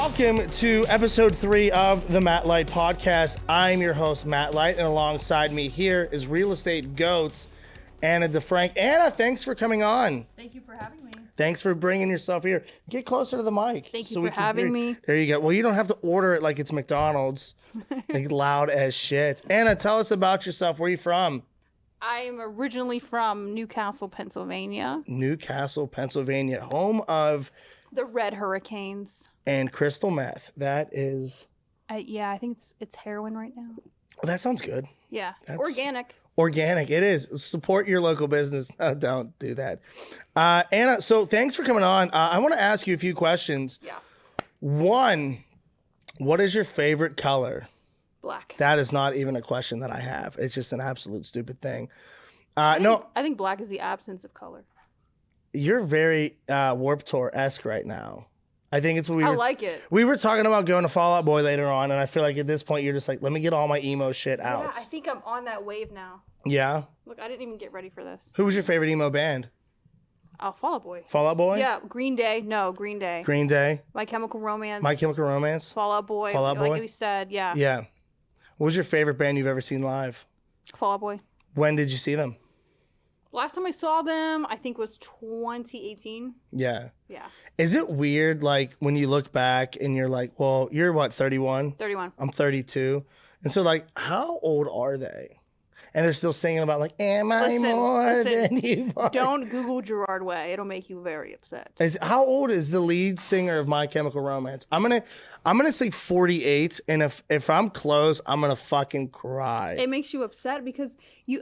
Welcome to episode 3 of the Matt Light podcast. I'm your host, Matt Light, and alongside me here is real estate goat, Anna DeFrank. Anna, thanks for coming on. Thank you for having me. Thanks for bringing yourself here. Get closer to the mic. Thank you for having me. There you go. Well, you don't have to order it like it's McDonald's, like loud as shit. Anna, tell us about yourself. Where are you from? I'm originally from Newcastle, Pennsylvania. Newcastle, Pennsylvania, home of The Red Hurricanes. and crystal meth. That is, Yeah, I think it's heroin right now. that sounds good. Yeah, That's- organic. Organic, it is. Support your local business. Don't do that. Anna, so thanks for coming on. I want to ask you a few questions. Yeah, One, what is your favorite color? black. That is not even a question that I have. It's just an absolute stupid thing. I No, think black is the absence of color. you're very Warped Tour-esque right now. I think it's what I like it. we were talking about going to Fall Out Boy later on, and I feel like at this point you're just like, let me get all my emo shit out. Yeah, I think I'm on that wave now. Yeah? Look, I didn't even get ready for this. Who was your favorite emo band? Oh, Fall Out Boy. Fall Out Boy? Yeah, Green Day. No, Green Day. Green Day? My Chemical Romance. My Chemical Romance? Fall Out Boy. Fall Out Boy? Like we said, yeah. Yeah. What was your favorite band you've ever seen live? Fall Out Boy. When did you see them? Last time I saw them, I think was 2018. Yeah. Yeah, Is it weird, like, when you look back and you're like, well, you're what, 31? 31. I'm 32. And so, like, how old are they? And they're still singing about, like, am I more than you are? Don't Google Gerard Way. It'll make you very upset. How old is the lead singer of My Chemical Romance? I'm gonna say 48, and if I'm close, I'm gonna fucking cry. It makes you upset because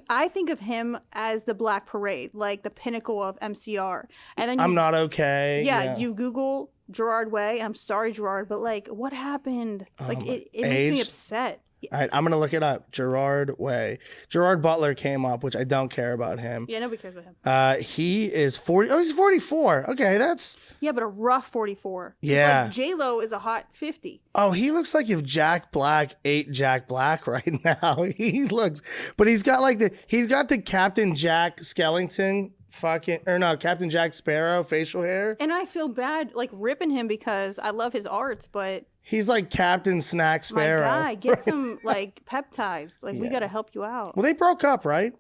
I think of him as the Black Parade, like the pinnacle of MCR. And then I'm not okay. Yeah, you Google Gerard Way. I'm sorry, Gerard, but like, what happened? Like, it makes me upset. All right, I'm gonna look it up. Gerard Way. Gerard Butler came up, which I don't care about him. Yeah, nobody cares about him. He is 40. Oh, he's 44. Okay, that's. Yeah, but a rough 44. Yeah. Like, J-Lo is a hot 50. Oh, he looks like if Jack Black ate Jack Black right now. He looks, but he's got the Captain Jack Skellington Captain Jack Sparrow facial hair. And I feel bad, like, ripping him because I love his arts, but He's like Captain Snack Sparrow. my guy, get some, like, peptides. Like, we Yeah. got to help you out. Well, they broke up, right?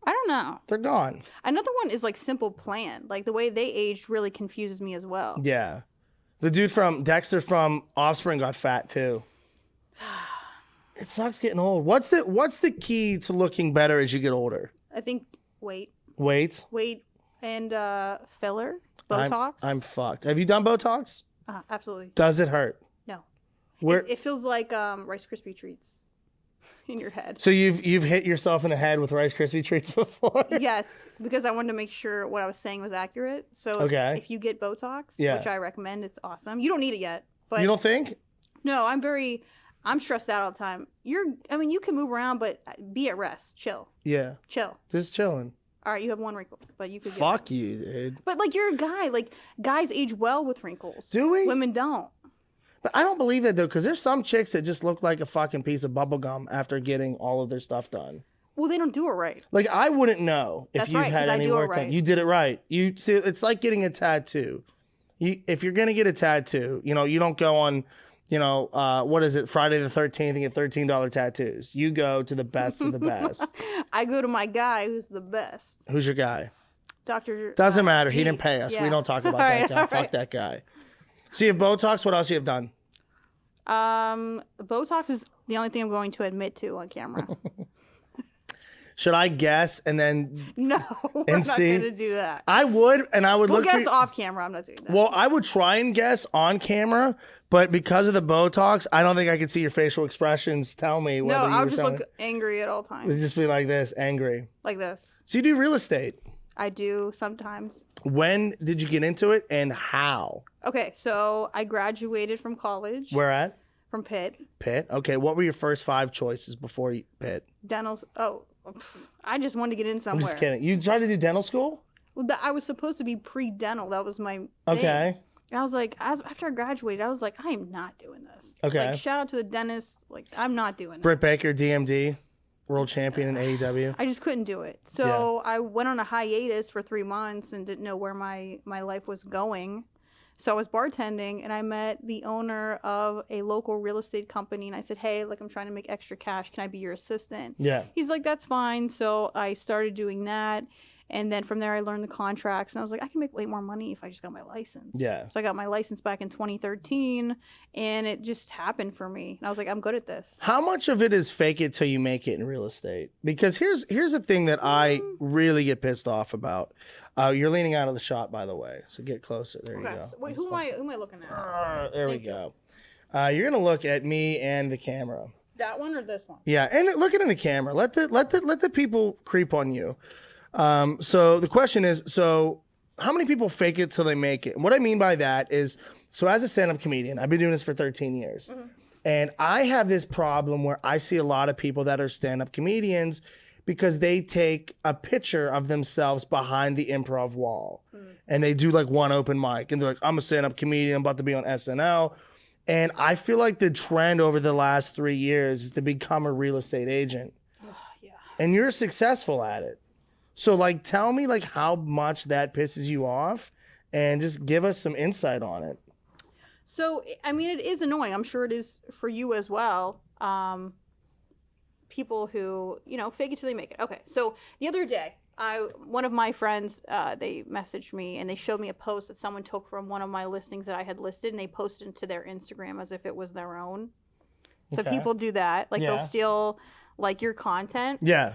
I don't know. They're gone. Another one is, like, Simple Plan. Like, the way they aged really confuses me as well. Yeah. The dude from Dexter from Offspring got fat too. It sucks getting old. What's the key to looking better as you get older? I think weight Weight. and filler, Botox. I'm fucked. Have you done Botox? Absolutely. Does it hurt? No. Where? It feels like Rice Krispie treats in your head. So you've hit yourself in the head with Rice Krispie treats before? Yes, because I wanted to make sure what I was saying was accurate. So Okay. if you get Botox, Yeah. which I recommend, it's awesome. You don't need it yet, but You don't think? no, I'm stressed out all the time. You can move around, but be at rest. Chill. Yeah. Just chilling. All right, you have one wrinkle, but you could get Fuck you, dude. But like, you're a guy. Like, guys age well with wrinkles. Do we? Women don't. But I don't believe that though, because there's some chicks that just look like a fucking piece of bubble gum after getting all of their stuff done. Well, they don't do it right. Like, I wouldn't know if That's you've right, had 'cause I any do it work done. right. You did it right. You see, it's like getting a tattoo. If you're gonna get a tattoo, you don't go on, what is it, Friday the 13th and get $13 tattoos. You go to the best of the best. I go to my guy who's the best. Who's your guy? Dr. Doesn't matter. He G. didn't pay us. Yeah. We don't talk about All that right, guy. all Fuck right. that guy. So you have Botox. What else you have done? Botox is the only thing I'm going to admit to on camera. Should I guess and then No, I'm And not see? going to do that. I would, and I would We'll look guess for. off camera. I'm not doing that. Well, I would try and guess on camera, but because of the Botox, I don't think I could see your facial expressions tell me whether no, you I'll were just telling. look angry at all It'd times. just be like this, angry. Like this. So you do real estate. I do sometimes. When did you get into it and how? Okay, so I graduated from college. Where at? From Pitt. Pitt. Okay, what were your first 5 choices before Pitt? Dental. Oh, I just wanted to get in I'm somewhere. just kidding. You tried to do dental school? Well, I was supposed to be pre-dental. That was my thing. Okay. And I was like, after I graduated, I was like, I am not doing this. Okay. Like, shout out to the dentist. Like, I'm not doing it. Britt Baker, DMD, world champion in AEW. I just couldn't do it. So I went on a hiatus for 3 months and didn't know where my life was going. So I was bartending and I met the owner of a local real estate company and I said, hey, like I'm trying to make extra cash. Can I be your assistant? Yeah. He's like, that's fine. So I started doing that. And then from there, I learned the contracts. And I was like, I can make way more money if I just got my license. Yeah. So I got my license back in 2013 and it just happened for me. And I was like, I'm good at this. How much of it is fake it till you make it in real estate? Because here's the thing that I really get pissed off about. You're leaning out of the shot, by the way. So get closer. There you go. So wait, who am I looking at? There we go. You're going to look at me and the camera. That one or this one? Yeah. And look at in the camera. Let the people creep on you. So the question is, so how many people fake it till they make it? And what I mean by that is, so as a stand-up comedian, I've been doing this for 13 years. Mm-hmm. And I have this problem where I see a lot of people that are stand-up comedians because they take a picture of themselves behind the improv wall. Mm-hmm. And they do like one open mic. And they're like, I'm a stand-up comedian, I'm about to be on SNL. And I feel like the trend over the last 3 years is to become a real estate agent. Oh, yeah. And you're successful at it. So, like, tell me, like, how much that pisses you off and just give us some insight on it. So, I mean, it is annoying. I'm sure it is for you as well. People who, fake it till they make it. Okay, so the other day, one of my friends, they messaged me and they showed me a post that someone took from one of my listings that I had listed and they posted it to their Instagram as if it was their own. So people do that. Like, they'll steal, like, your content. Yeah.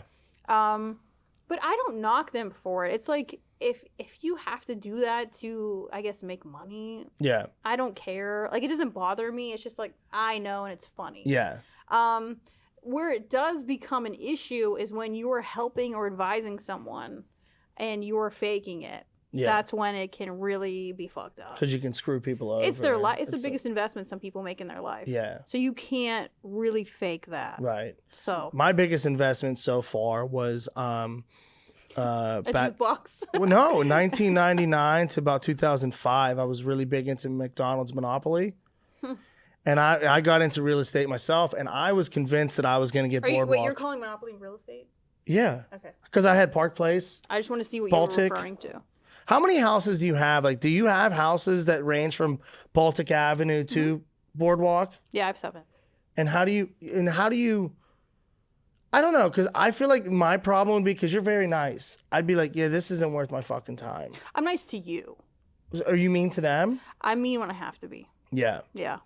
But I don't knock them for it. It's like, if you have to do that to, I guess, make money, yeah, I don't care. Like, it doesn't bother me. It's just like, I know and it's funny. Yeah. Where it does become an issue is when you are helping or advising someone and you're faking it. Yeah. That's when it can really be fucked up. Because you can screw people over. It's their life. It's the biggest investment some people make in their life. Yeah. So you can't really fake that. Right. So my biggest investment so far was a jukebox. Well, no, 1999 to about 2005. I was really big into McDonald's Monopoly. And I got into real estate myself, and I was convinced that I was going to get Boardwalk. Wait, you're calling Monopoly real estate? Yeah. Okay. Because I had Park Place. I just want to see what Baltic. you're referring to. How many houses do you have? Like, do you have houses that range from Baltic Avenue to Boardwalk? Yeah, I have 7. And how do you? I don't know, because I feel like my problem would be because you're very nice. I'd be like, yeah, this isn't worth my fucking time. I'm nice to you. Are you mean to them? I mean when I have to be. Yeah. Yeah.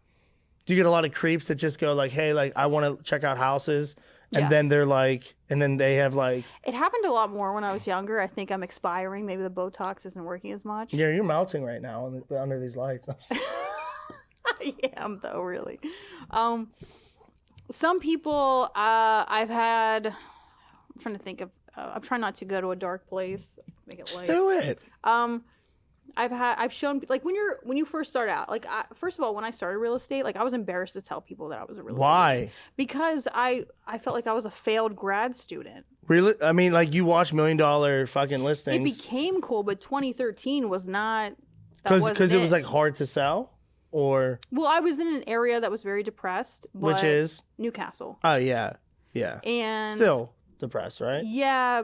Do you get a lot of creeps that just go like, hey, like, I want to check out houses? And Yes. then they're like, and then they have like. It happened a lot more when I was younger. I think I'm expiring. Maybe the Botox isn't working as much. Yeah, you're melting right now under these lights. I am, though, really. Some people I've had. I'm trying to think of. I'm trying not to go to a dark place. Make it light. Just do it. I've shown, like, when you first start out, like, first of all, when I started real estate, like, I was embarrassed to tell people that I was a real estate agent. Why? Because I felt like I was a failed grad student. Really? I mean, like, you watch $1 Million fucking listings. It became cool, but 2013 was not. Because it was like hard to sell, or. Well, I was in an area that was very depressed. But Which is Newcastle. Oh yeah, yeah. And still depressed, right? Yeah,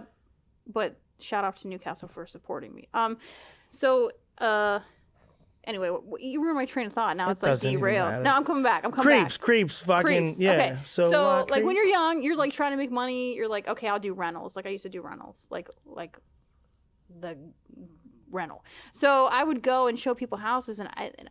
but shout out to Newcastle for supporting me. So, anyway, you ruined my train of thought. Now it's like derailed. No, I'm coming back. Creeps, fucking, Creeps. yeah. Okay. So like creep? when you're young, you're like trying to make money. You're like, okay, I'll do rentals. Like I used to do rentals, like the rental. So I would go and show people houses,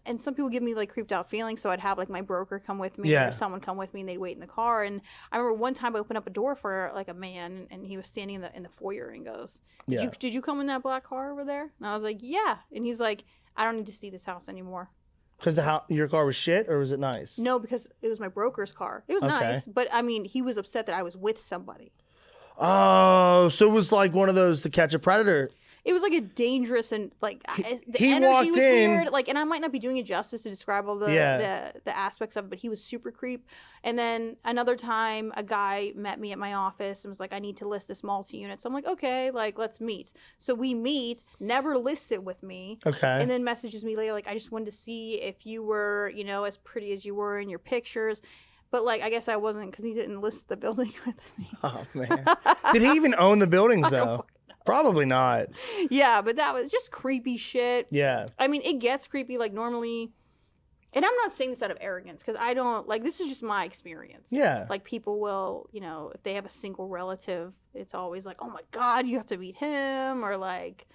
and some people give me like creeped out feelings. So I'd have like my broker come with me, or someone come with me, and they'd wait in the car. And I remember one time I opened up a door for like a man, and he was standing in the foyer and goes, "Did you come in that black car over there?" And I was like, "Yeah." And he's like, "I don't need to see this house anymore." Because your car was shit, or was it nice? No, because it was my broker's car. It was nice, but I mean, he was upset that I was with somebody. Oh, so it was like one of those To Catch a Predator. It was like a dangerous and like the he energy walked was in, weird. Like, and I might not be doing it justice to describe all the aspects of it, but he was super creep. And then another time, a guy met me at my office and was like, "I need to list this multi-unit." So I'm like, "Okay, like let's meet." So we meet, never lists it with me. Okay. And then messages me later like, "I just wanted to see if you were, as pretty as you were in your pictures." But like, I guess I wasn't because he didn't list the building with me. Oh man, did he even own the buildings though? Probably not. Yeah, but that was just creepy shit. Yeah. I mean, it gets creepy like normally. And I'm not saying this out of arrogance because I don't like this is just my experience. Yeah. Like people will, if they have a single relative, it's always like, oh my God, you have to meet him. Or like,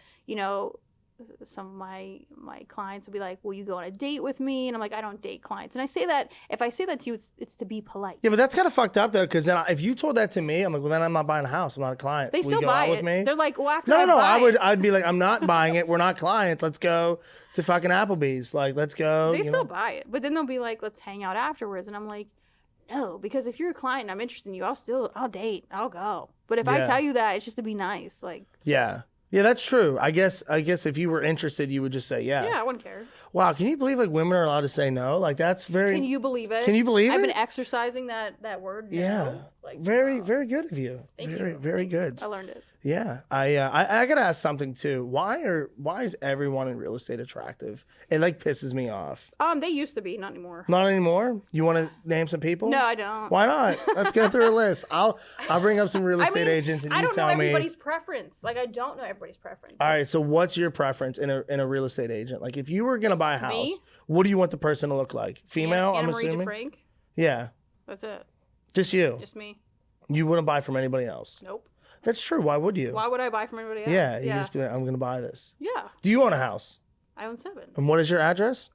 some of my clients will be like, will you go on a date with me? And I'm like, I don't date clients. And I say that if I say that to you, it's to be polite. Yeah, but that's kind of fucked up though, because then if you told that to me, I'm like, well, then I'm not buying a house. I'm not a client. They still buy it. With me? They're like, well, after no. I I'd be like, I'm not buying it. We're not clients. Let's go to fucking Applebee's. Like, let's go. They still buy it, but then they'll be like, let's hang out afterwards. And I'm like, no, because if you're a client and I'm interested in you, I'll date. I'll go. But if I tell you that, it's just to be nice. Like, yeah. Yeah, that's true. I guess if you were interested, you would just say yeah. Yeah, I wouldn't care. Wow, can you believe like women are allowed to say no? Like that's very. Can you believe it? Can you believe it? I've been exercising that word. Yeah, no. Like very good of you. Thank you. Very good. I learned it. Yeah, I gotta ask something too. Why is everyone in real estate attractive? It like pisses me off. They used to be, not anymore. Not anymore. You want to name some people? No, I don't. Why not? Let's go through a list. I'll bring up some real estate agents and you tell me. I don't know everybody's preference. Like I don't know everybody's preference. All right, so what's your preference in a real estate agent? Like if you were gonna buy a house, me? What do you want the person to look like? Female, Anna I'm assuming. DeFrank? Yeah. That's it. Just you. Just me. You wouldn't buy from anybody else. Nope. That's true. Why would you? Why would I buy from anybody else? Yeah, you just be like, I'm gonna buy this. Yeah. Do you own a house? I own 7. And what is your address?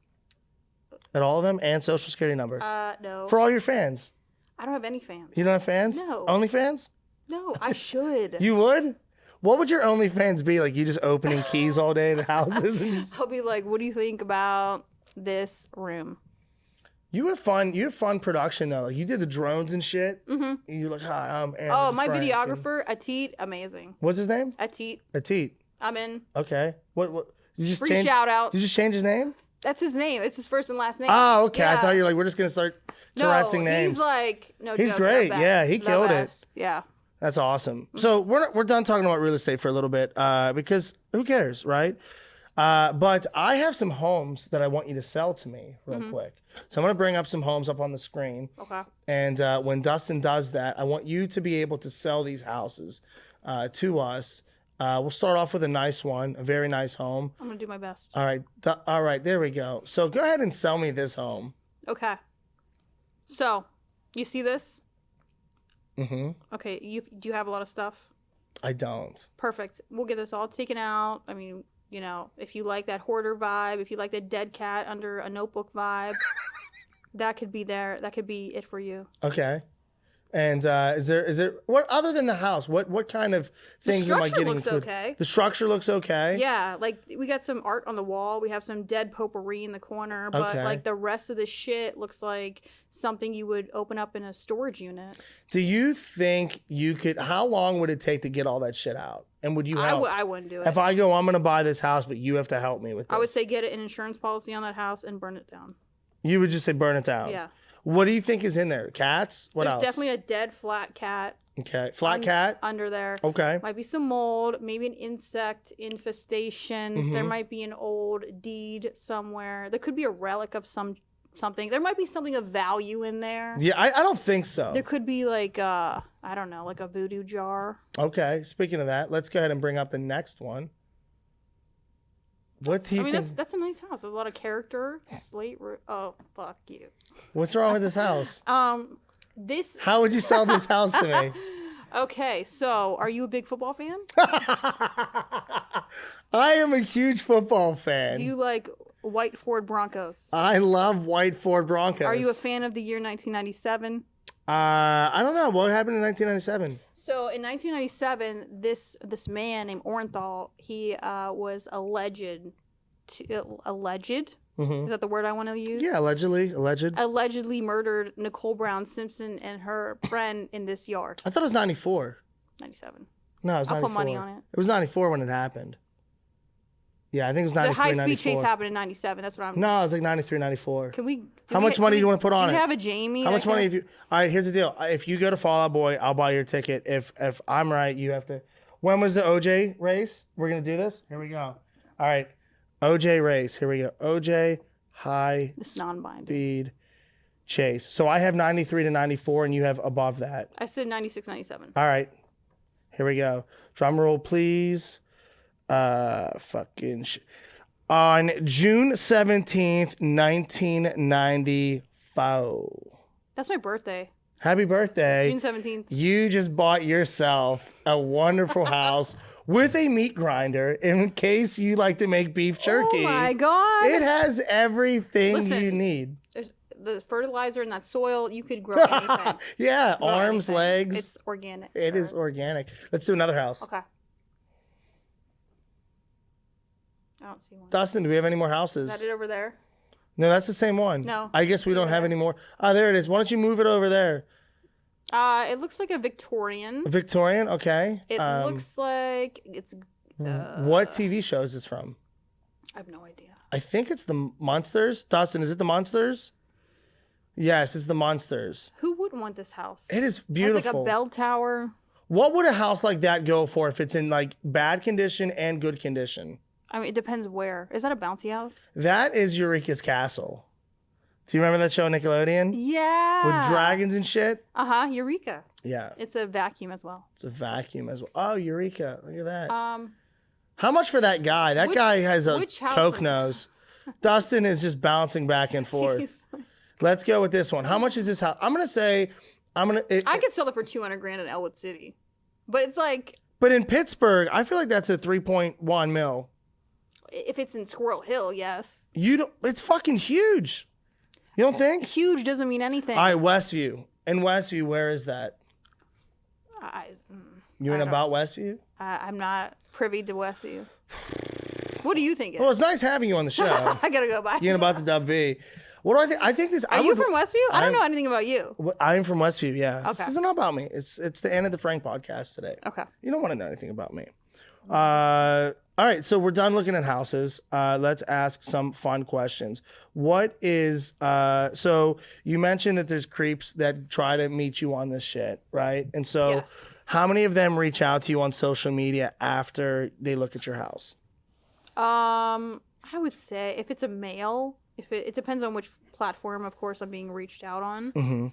At all of them and social security number. No. For all your fans. I don't have any fans. You don't have fans? No. Only fans? No, I should. You would? What would your OnlyFans be? Like you just opening keys all day to houses and just... I'll be like, what do you think about this room? You have fun production though. Like you did the drones and shit. Mm-hmm. You're like, hi, I'm Anna. Oh, my DeFrank, videographer, Atit, amazing. What's his name? Atit. Atit. I'm in. Okay. What you just Free shout out. Did you just change his name? That's his name. It's his first and last name. Oh, okay. Yeah. I thought you were like, we're just gonna start Tourette'sing names. He's like, no, he's joke, great. the best. Yeah, he The killed best. it. Yeah. That's awesome. So we're done talking about real estate for a little bit because who cares, right? But I have some homes that I want you to sell to me real quick. So I'm going to bring up some homes up on the screen. Okay. And when Dustin does that, I want you to be able to sell these houses to us. We'll start off with a nice one, a very nice home. I'm going to do my best. All right. All right. There we go. So go ahead and sell me this home. Okay. So, you see this? Mm-hmm. Okay. Do you have a lot of stuff? I don't. Perfect. We'll get this all taken out. I mean, if you like that hoarder vibe, if you like the dead cat under a notebook vibe, that could be there. That could be it for you. Okay. And is there what other than the house? What kind of things am I getting? The structure looks okay. The structure looks okay. Yeah, like we got some art on the wall. We have some dead potpourri in the corner, but like the rest of the shit looks like something you would open up in a storage unit. Do you think you could? How long would it take to get all that shit out? And would you help? I wouldn't do it. If I go, I'm gonna buy this house, but you have to help me with this. I would say get an insurance policy on that house and burn it down. You would just say burn it down. Yeah. What do you think is in there? Cats? What else? There's definitely a dead flat cat. Okay. Flat cat? Under there. Okay. Might be some mold, maybe an insect infestation. Mm-hmm. There might be an old deed somewhere. There could be a relic of something. There might be something of value in there. Yeah, I don't think so. There could be like I don't know, like a voodoo jar. Okay. Speaking of that, let's go ahead and bring up the next one. What do you think? That's a nice house. There's a lot of character. Slate roof. Oh, fuck you. What's wrong with this house? This. How would you sell this house to me? Okay, so are you a big football fan? I am a huge football fan. Do you like white Ford Broncos? I love white Ford Broncos. Are you a fan of the year 1997? I don't know. What happened in 1997? So in 1997, this man named Orenthal, he was alleged. Mm-hmm. Is that the word I want to use? Yeah, allegedly. Allegedly murdered Nicole Brown Simpson and her friend in this yard. I thought it was 94. 97. No, it was 94. I'll put money on it. It was 94 when it happened. Yeah, I think it was 93, The high-speed 94. chase happened in 97. That's what I'm... No, it was like 93, 94. Can we... How much money do you want to put on it? Do you have a Jamie? How much money if you... All right, here's the deal. If you go to Fall Out Boy, I'll buy your ticket. If I'm right, you have to... When was the OJ race? We're going to do this? Here we go. All right. OJ race. Here we go. OJ high It's non-binding. speed chase. So I have 93 to 94 and you have above that. I said 96, 97. All right. Here we go. Drum roll, please. On June 17th, 1994. That's my birthday. Happy birthday. June 17th. You just bought yourself a wonderful house with a meat grinder in case you like to make beef jerky. Oh my God. It has everything Listen, you need. There's the fertilizer in that soil. You could grow anything. Yeah, Grow arms, anything. legs. It's organic. It is organic. Let's do another house. Okay. I don't see one. Dustin, do we have any more houses? Is that it over there? No, that's the same one. No. I guess we don't have there. any more. Oh, there it is. Why don't you move it over there? It looks like a Victorian. Victorian, okay. It looks like it's. What TV show is this from? I have no idea. I think it's the Monsters. Dustin, is it the Monsters? Yes, it's the Monsters. Who wouldn't want this house? It is It's beautiful. like a bell tower. What would a house like that go for if it's in like bad condition and good condition? I mean, it depends where. Is that a bouncy house? That is Eureka's Castle. Do you remember that show on Nickelodeon? Yeah. With dragons and shit? Eureka. Yeah. It's a vacuum as well. It's a vacuum as well. Oh, Eureka. Look at that. How much for that guy? That guy has a which house Coke is- nose. Dustin is just bouncing back and forth. Let's go with this one. How much is this house? I'm going to say, I could sell it for $200,000 in Elwood City, but it's like but in Pittsburgh, I feel like that's a 3.1 mil. if it's in Squirrel Hill, yes. It's fucking huge. You don't think? Huge doesn't mean anything. All right, Westview. In Westview, where is that? You in about Westview? I'm not privy to Westview. What do you think? Well, it's nice having you on the show. I gotta go by. You're about the dub V. What do I think? I think this. Are you from Westview? I don't know anything about you. I'm from Westview. Yeah. Okay. This isn't about me. It's the Anna DeFrank podcast today. Okay. You don't want to know anything about me. All right, so we're done looking at houses. Let's ask some fun questions. What is so you mentioned that there's creeps that try to meet you on this shit, right? And so Yes. how many of them reach out to you on social media after they look at your house? I would say if it's a male, it depends on which platform, of course, I'm being reached out on. Mm-hmm.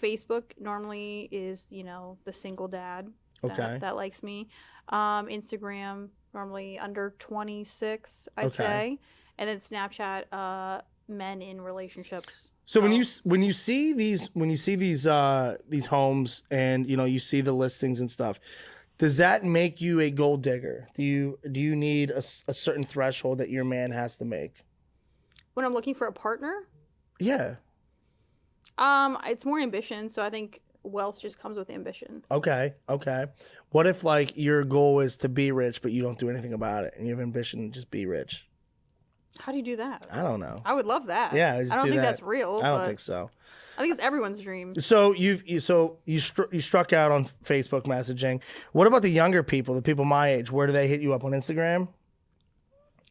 Facebook normally is, the single dad that likes me. Instagram normally under 26, I'd say, and then Snapchat, men in relationships. So when you see these homes and you see the listings and stuff, does that make you a gold digger? Do you need a certain threshold that your man has to make? When I'm looking for a partner, Yeah. it's more ambition. So I think wealth just comes with ambition. Okay. What if like your goal is to be rich, but you don't do anything about it, and you have ambition to just be rich? How do you do that? I don't know. I would love that. Yeah, I don't think that's real. I don't think so. I think it's everyone's dream. So you struck out on Facebook messaging. What about the younger people, the people my age? Where do they hit you up on Instagram?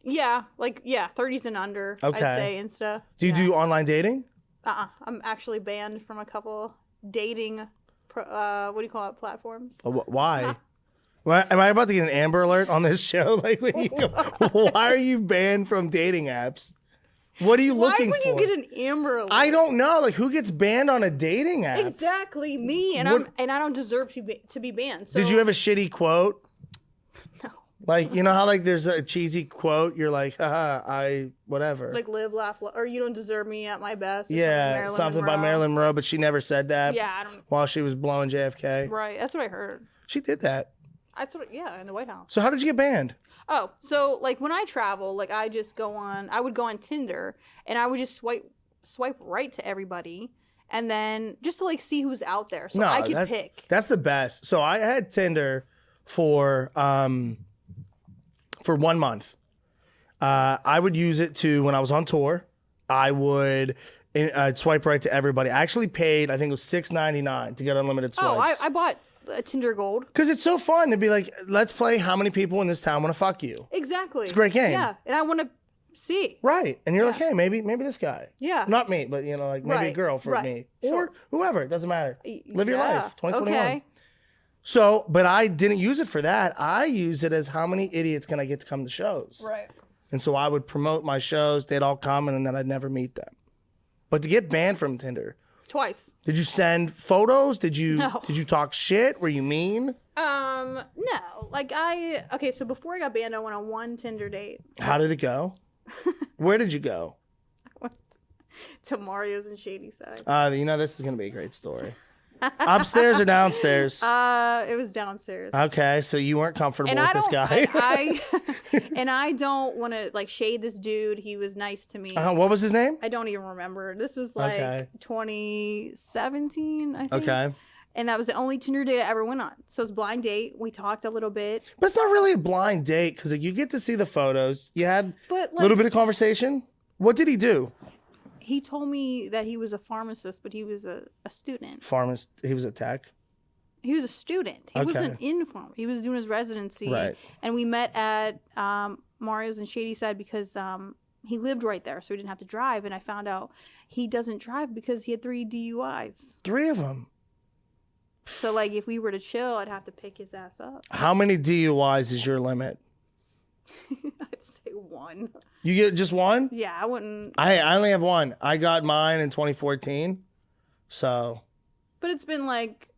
Yeah, 30s and under. Okay. I'd say Insta. Do you do online dating? I'm actually banned from a couple dating. What do you call it? Platforms. Why? Why am I about to get an Amber Alert on this show? Like, when you go, why are you banned from dating apps? What are you looking for? Why would you get an Amber Alert? I don't know. Like, who gets banned on a dating app? Exactly, me, and I don't deserve to be banned. So. Did you have a shitty quote? No. Like, you know how like there's a cheesy quote, you're like, haha, whatever. Like live, laugh, or you don't deserve me at my best. Yeah, something by Marilyn Monroe, but she never said that. Yeah, I don't. While she was blowing JFK. Right, that's what I heard. She did that. In the White House. So how did you get banned? Oh, so like when I travel, like I would go on Tinder and I would just swipe right to everybody, and then just to like see who's out there, so I could pick. That's the best. So I had Tinder for 1 month. I would use it when I was on tour. I would swipe right to everybody. I actually paid, I think it was $6.99 to get unlimited swipes. Oh, I bought a Tinder Gold. Because it's so fun to be like, let's play how many people in this town want to fuck you. Exactly. It's a great game. Yeah, and I want to see. Right. And you're like, hey, maybe this guy. Yeah. Not me, but like maybe a girl for me. Or whoever. It doesn't matter. Live your life. 2021. Okay. So, but I didn't use it for that. I use it as how many idiots can I get to come to shows? Right. And so I would promote my shows. They'd all come and then I'd never meet them. But to get banned from Tinder, Twice. Did you send photos? Did you No. talk shit? Were you mean? No. Like okay, so before I got banned, I went on one Tinder date. How did it go? Where did you go? I went to Mario's in Shady Side. This is gonna be a great story. Upstairs or downstairs? It was downstairs. Okay, so you weren't comfortable with this guy. And I don't want to like shade this dude. He was nice to me. What was his name? I don't even remember. This was like 2017, I think. Okay. And that was the only Tinder date I ever went on. So it was a blind date. We talked a little bit. But it's not really a blind date because you get to see the photos. You had a little bit of conversation. What did he do? He told me that he was a pharmacist, but he was a student. Pharmacist. He was a tech. He was a student. He wasn't in pharm. He was doing his residency. Right. And we met at Mario's in Shady Side because he lived right there, so he didn't have to drive. And I found out he doesn't drive because he had 3 DUIs. 3 of them. So, like, if we were to chill, I'd have to pick his ass up. How many DUIs is your limit? I'd say 1. You get just 1? Yeah, I wouldn't. I only have 1. I got mine in 2014. So. But it's been, like,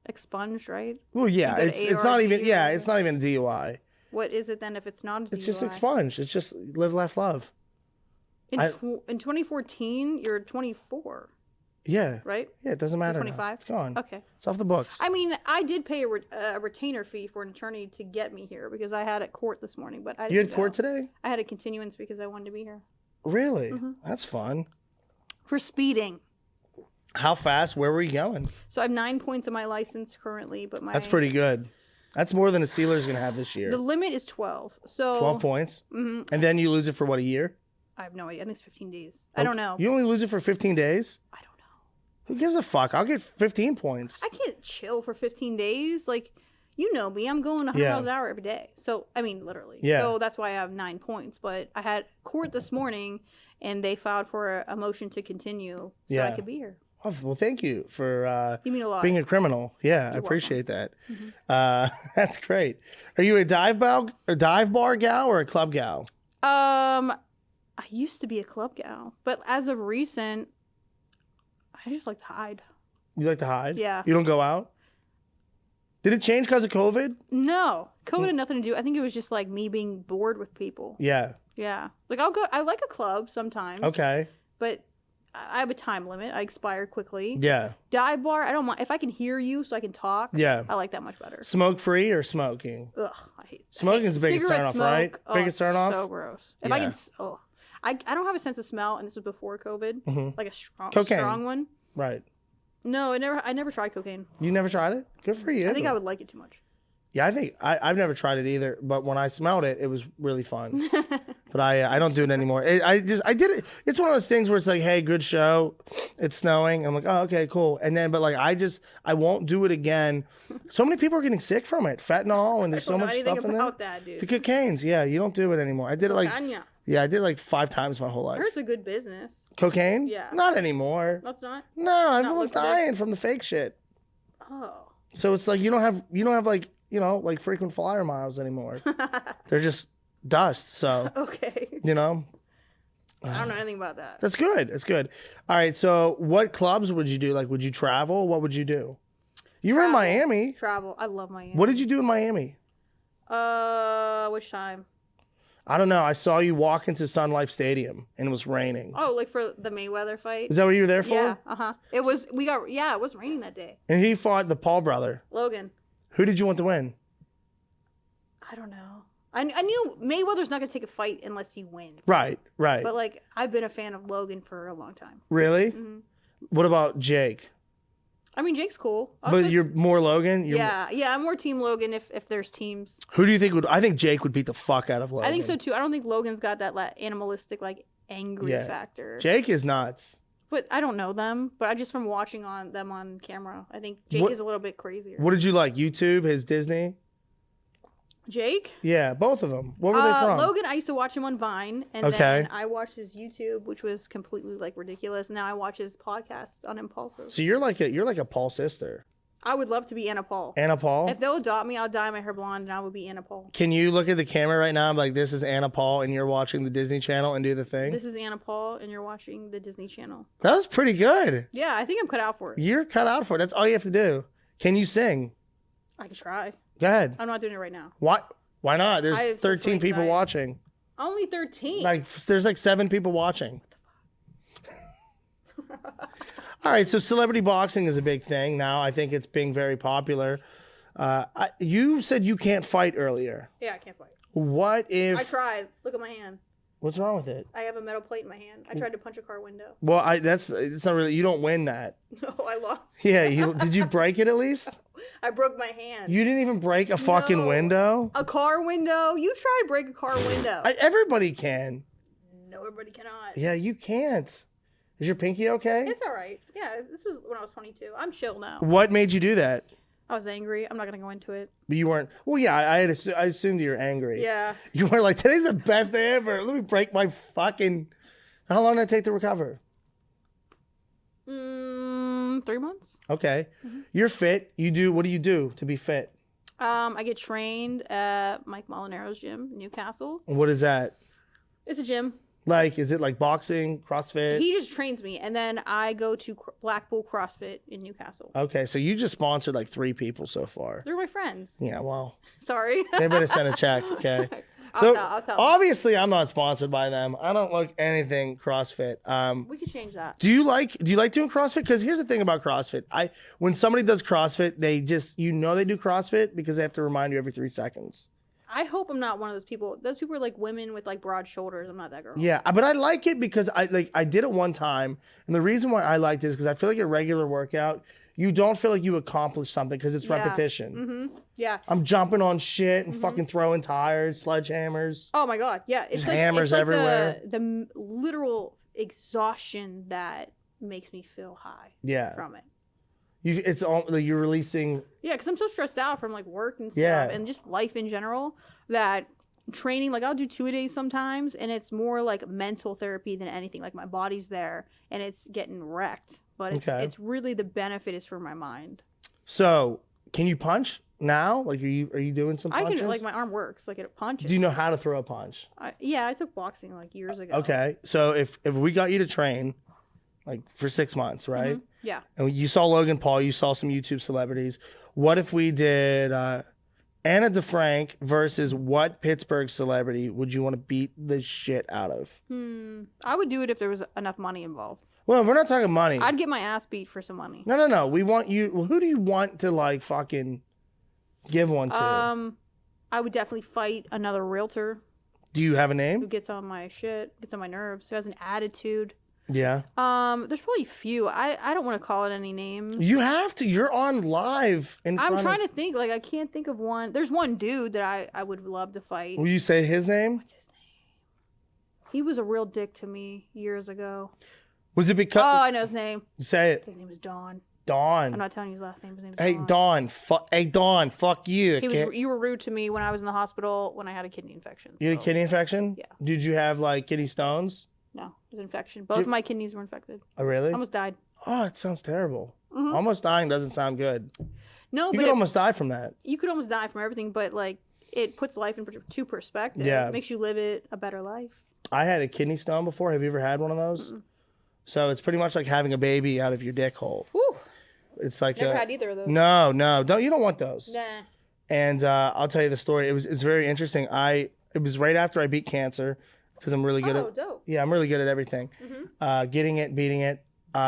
expunged, right? Well, yeah. It's not even. Yeah, it's not even a DUI. What is it then if it's not a DUI? It's just expunged. It's just live, laugh, love. In 2014, you're 24. Yeah. Right? Yeah, it doesn't matter. 25? It's gone. Okay. It's off the books. I mean, I did pay a retainer fee for an attorney to get me here because I had at court this morning, but I didn't You had go. court today? I had a continuance because I wanted to be here. Really? Mm-hmm. That's fun. For speeding. How fast? Where were you going? So I have 9 points on my license currently, but That's pretty good. That's more than a Steelers going to have this year. The limit is 12. So 12 points? Mm-hmm. And then you lose it for what, a year? I have no idea. I think it's 15 days. I don't know. You only lose it for 15 days? I don't know. Who gives a fuck? I'll get 15 points. I can't chill for 15 days. Like, you know me. I'm going 100 miles an hour every day. So, I mean, literally. Yeah. So that's why I have 9 points. But I had court this morning, and they filed for a motion to continue so I could be here. Oh, well, thank you for you mean a lot. being a criminal. Yeah, I appreciate that. Mm-hmm. That's great. Are you a dive bar gal or a club gal? I used to be a club gal, but as of recent, I just like to hide. You like to hide? Yeah. You don't go out? Did it change because of COVID? No. COVID had nothing to do. I think it was just like me being bored with people. Yeah. Yeah. Like I'll go, I like a club sometimes. Okay. But I have a time limit. I expire quickly. Yeah. Dive bar, I don't mind. If I can hear you so I can talk, yeah, I like that much better. Smoke free or smoking? Ugh, I hate smoking is the biggest turn off, right? Biggest turn off? So gross. If I can, I don't have a sense of smell, and this was before COVID. Like a strong one. Right. No, I never tried cocaine. You never tried it? Good for you. I think I would like it too much. Yeah, I think I've never tried it either, but when I smelled it, it was really fun. But I don't do it anymore. I did it. It's one of those things where it's like, hey, good show. It's snowing. I'm like, oh, okay, cool. And then, but like, I won't do it again. So many people are getting sick from it. Fentanyl, and there's so much stuff in there. About that, dude. The cocaine's, yeah, you don't do it anymore. I did it like, yeah, I did it like 5 times my whole life. I heard it's a good business. Cocaine? Yeah. Not anymore. That's not? No, everyone's dying from the fake shit. Oh. So it's like you don't have like, like frequent flyer miles anymore. They're just dust. So okay. I don't know anything about that. That's good. That's good. All right. So what clubs would you do? Like, would you travel? What would you do? You were in Miami. Travel. I love Miami. What did you do in Miami? Which time? I don't know. I saw you walk into Sun Life Stadium and it was raining. Oh, like for the Mayweather fight? Is that what you were there for? Yeah. It was. It was raining that day. And he fought the Paul brother. Logan. Who did you want to win? I don't know. I knew Mayweather's not going to take a fight unless he wins. Right. But like, I've been a fan of Logan for a long time. Really? Mm-hmm. What about Jake? I mean, Jake's cool. But you're more Logan? Yeah, I'm more team Logan if there's teams. Who do you think would... I think Jake would beat the fuck out of Logan. I think so too. I don't think Logan's got that animalistic, like, angry factor. Jake is nuts. But I don't know them. But I just from watching them on camera, I think Jake is a little bit crazier. What did you like? YouTube, his Disney? Jake? Yeah, both of them. What were they from? Logan, I used to watch him on Vine, and then I watched his YouTube, which was completely like ridiculous. Now I watch his podcast on Impulsive. So you're like a Paul sister. I would love to be Anna Paul. Anna Paul? If they'll adopt me, I'll dye my hair blonde and I would be Anna Paul. Can you look at the camera right now and be like, this is Anna Paul and you're watching the Disney Channel and do the thing? This is Anna Paul and you're watching the Disney Channel. That was pretty good. Yeah, I think I'm cut out for it. You're cut out for it. That's all you have to do. Can you sing? I can try. Go ahead. I'm not doing it right now. What? Why not? There's I have 13 people anxiety. watching. Only 13. Like, there's like 7 people watching. All right, so celebrity boxing is a big thing now. I think it's being very popular. You said you can't fight earlier. Yeah, I can't fight. What if... I tried. Look at my hand. What's wrong with it? I have a metal plate in my hand. I tried to punch a car window. Well, it's not really... You don't win that. No, I lost. Yeah, did you break it at least? I broke my hand. You didn't even break a fucking No. window? A car window? You try to break a car window. Everybody can. No, everybody cannot. Yeah, you can't. Is your pinky okay? It's all right. Yeah, this was when I was 22. I'm chill now. What made you do that? I was angry. I'm not going to go into it. But you weren't... Well, yeah, I assumed you were angry. Yeah. You were like, today's the best day ever. Let me break my fucking... How long did it take to recover? 3 months. Okay. You're fit. What do you do to be fit? I get trained at Mike Molinaro's gym in Newcastle. What is that? It's a gym. Like, is it like boxing, CrossFit? He just trains me, and then I go to Blackpool CrossFit in Newcastle. Okay, so you just sponsored like 3 people so far. They're my friends. Yeah, well, Sorry. they better send a check, okay? I'll tell them. Obviously, I'm not sponsored by them. I don't look anything CrossFit. We could change that. Do you like doing CrossFit? Because here's the thing about CrossFit. When somebody does CrossFit, they just they do CrossFit because they have to remind you every 3 seconds. I hope I'm not one of those people. Those people are like women with like broad shoulders. I'm not that girl. Yeah, but I like it because I did it one time, and the reason why I liked it is because I feel like a regular workout, you don't feel like you accomplished something because it's repetition. Yeah. I'm jumping on shit and fucking throwing tires, sledgehammers. Oh my god. Yeah. It's like hammers everywhere. The literal exhaustion that makes me feel high. Yeah. From it. It's all like you're releasing. Yeah, because I'm so stressed out from like work and stuff Yeah. and just life in general that training, like I'll do 2-a-days sometimes, and it's more like mental therapy than anything. Like my body's there and it's getting wrecked, but it's really the benefit is for my mind. So, can you punch now? Like, are you doing some punches? I can, like my arm works, like it punches. Do you know how to throw a punch? Yeah, I took boxing like years ago. Okay, so if we got you to train, like for 6 months, right? Yeah. And you saw Logan Paul, you saw some YouTube celebrities. What if we did Anna DeFrank versus what Pittsburgh celebrity would you want to beat the shit out of? I would do it if there was enough money involved. Well, we're not talking money. I'd get my ass beat for some money. No. We want you. Well, who do you want to like fucking give one to? I would definitely fight another realtor Do you have a who name? gets on my shit, gets on my nerves, who has an attitude. Yeah. There's probably a few. I don't want to call it any names. You have to. You're on live in front I'm trying of... to think. Like I can't think of one. There's one dude that I would love to fight. Will you say his name? What's his name? He was a real dick to me years ago. Was it because... Oh, I know his name. Say it. His name is Don. Dawn. I'm not telling you his last name. His name is Hey, Don. Dawn. Fuck you. You were rude to me when I was in the hospital when I had a kidney infection. You had a so- kidney infection? Yeah. Did you have like kidney stones? No, it was infection. Both of my kidneys were infected. Oh, really? I almost died. Oh, it sounds terrible. Almost dying doesn't sound good. No, You but could almost die from that. you could almost die from everything, but like it puts life into perspective. Yeah. It makes you live it a better life. I had a kidney stone before. Have you ever had one of those? So it's pretty much like having a baby out of your dick hole. Whew. It's like Never had either of those. No, you don't want those. Nah. And I'll tell you the story. It's very interesting. It was right after I beat cancer because I'm really good at dope. Yeah, I'm really good at everything. Getting it, beating it,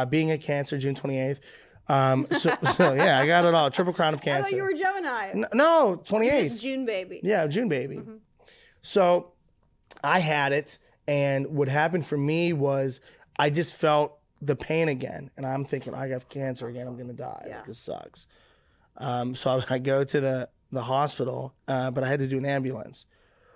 being a cancer June 28th. So yeah, I got it all. Triple crown of I cancer. thought you were Gemini. No, You're 28th. just June baby. Yeah, June baby. So I had it, and what happened for me was I just felt the pain again, and I'm thinking I have cancer again. I'm gonna die. Yeah. Like, this sucks. So I go to the hospital, but I had to do an ambulance,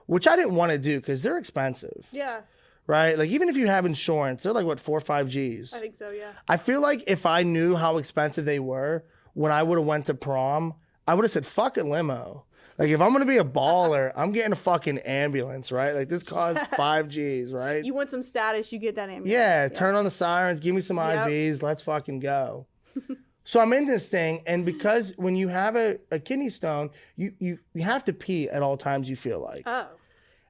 which I didn't want to do because they're expensive, Yeah, right? Like even if you have insurance, they're like what 4 or 5 G's. I think so. Yeah. I feel like if I knew how expensive they were when I would have went to prom, I would have said fuck a limo. Like if I'm gonna be a baller, I'm getting a fucking ambulance, right? Like this costs 5 G's, right? You want some status, you get that ambulance. Yeah, turn on the sirens, give me some Yep. IVs, let's fucking go. So I'm in this thing, and because when you have a kidney stone, you have to pee at all times, you feel like. Oh.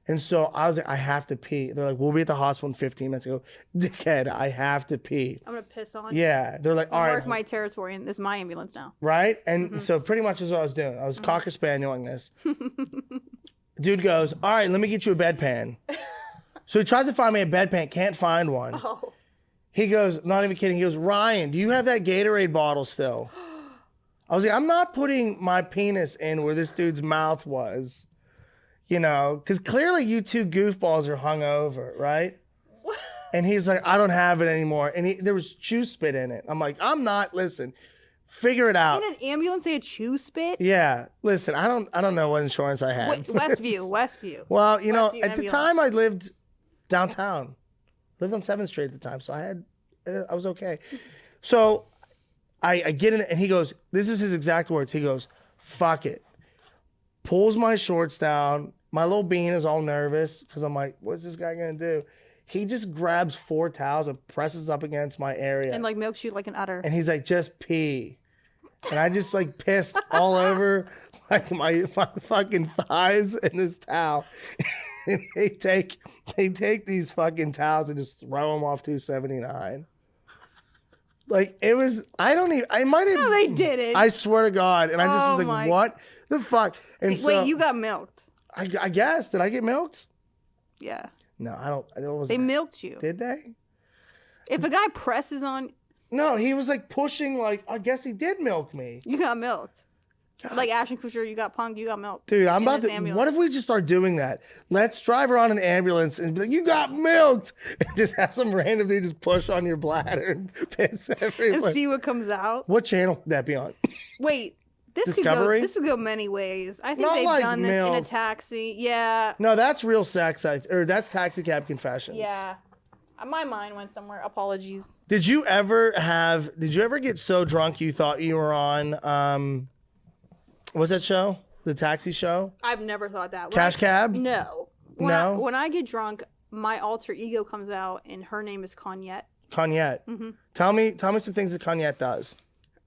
And so I was like, I have to pee. They're like, we'll be at the hospital in 15 minutes. I go, dickhead, I have to pee. I'm going to piss on. Yeah. They're like, all right. Mark my territory, and this is my ambulance now. Right? And so pretty much is what I was doing. I was Cocker Spanieling this. Dude goes, all right, let me get you a bedpan. So he tries to find me a bedpan, can't find one. Oh. He goes, not even kidding. He goes, Ryan, do you have that Gatorade bottle still? I was like, I'm not putting my penis in where this dude's mouth was. You know, because clearly you two goofballs are hungover, right? What? And he's like, I don't have it anymore. And there was chew spit in it. I'm like, listen, figure it out. In an ambulance, they had chew spit? Yeah, listen, I don't know what insurance I had. Wait, Westview. Well, you know, Westview at the ambulance. time I lived downtown. Lived on 7th Street at the time, so I was okay. So I get in, and he goes, this is his exact words. He goes, fuck it. Pulls my shorts down. My little bean is all nervous because I'm like, what's this guy gonna do? He just grabs 4 towels and presses up against my area. And like milks you like an udder. And he's like, just pee. And I just like pissed all over like my fucking thighs in this towel. And they take these fucking towels and just throw them off 279. Like it was, I might have. No, they didn't. I swear to God. And I just was like, what the fuck? And Wait, you got milked. I guess. Did I get milked? Yeah. No, I don't. It wasn't. They milked you. Did they? If a guy presses on, No, he was like pushing, like, I guess he did milk me. you got milked. God. Like Ashton Kutcher, you got punked, you got milked. Dude, I'm in about this to. ambulance. What if we just start doing that? Let's drive around an ambulance and be like, you got milked. And just have some random dude just push on your bladder and piss everywhere. And see what comes out? What channel would that be on? Wait, Discovery? This could go many ways. I think Not they've like done this in a milked. taxi. Yeah. No, that's Real Sex, or that's Taxi Cab Confessions. Yeah. My mind went somewhere. Apologies. Did you ever get so drunk you thought you were on, what's that show? The taxi show? I've never thought that. Cash Cab? No. No? When I get drunk, my alter ego comes out, and her name is Kanyette. Kanyette. Mm-hmm. Tell me some things that Kanyette does.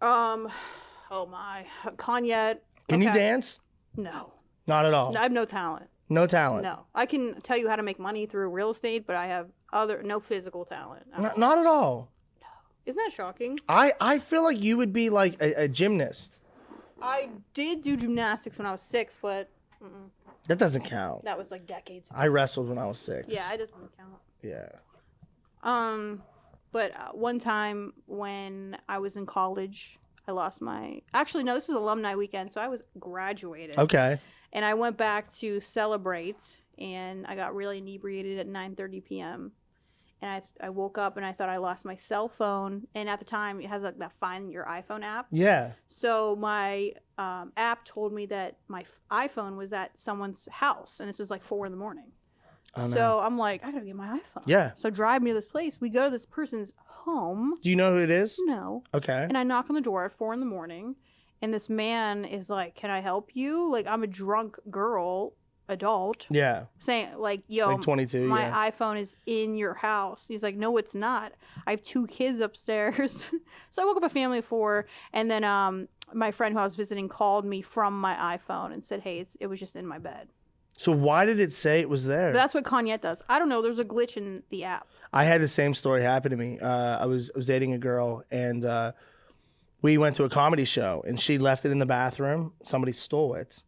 Oh my, Kanyette. Can you okay. dance? No. Not at all. I have no talent. No talent. No. I can tell you how to make money through real estate, but I have no physical talent. Not at all. Isn't that shocking? I feel like you would be like a gymnast. I did do gymnastics when I was 6, but That doesn't count. that was like decades ago. I wrestled when I was 6. Yeah, it doesn't count. Yeah. But one time when I was in college, I lost my. Actually, no, this was alumni weekend, so I was graduated. Okay. And I went back to celebrate, and I got really inebriated at 9:30 p.m. And I woke up and I thought I lost my cell phone. And at the time, it has like that Find Your iPhone app. Yeah. So my app told me that my iPhone was at someone's house, and this was like 4 a.m. Oh, no. So I'm like, I gotta get my iPhone. Yeah. So drive me to this place. We go to this person's home. Do you know who it is? No. Okay. And I knock on the door at 4 a.m. And this man is like, can I help you? Like, I'm a drunk girl, adult. Yeah. Saying, like, yo, Like 22, my yeah. iPhone is in your house. He's like, no, it's not. I have 2 kids upstairs. So I woke up a family of 4. And then my friend who I was visiting called me from my iPhone and said, hey, it was just in my bed. So why did it say it was there? But that's what Kanyette does. I don't know. There's a glitch in the app. I had the same story happen to me. I was dating a girl, and we went to a comedy show, and she left it in the bathroom. Somebody stole it,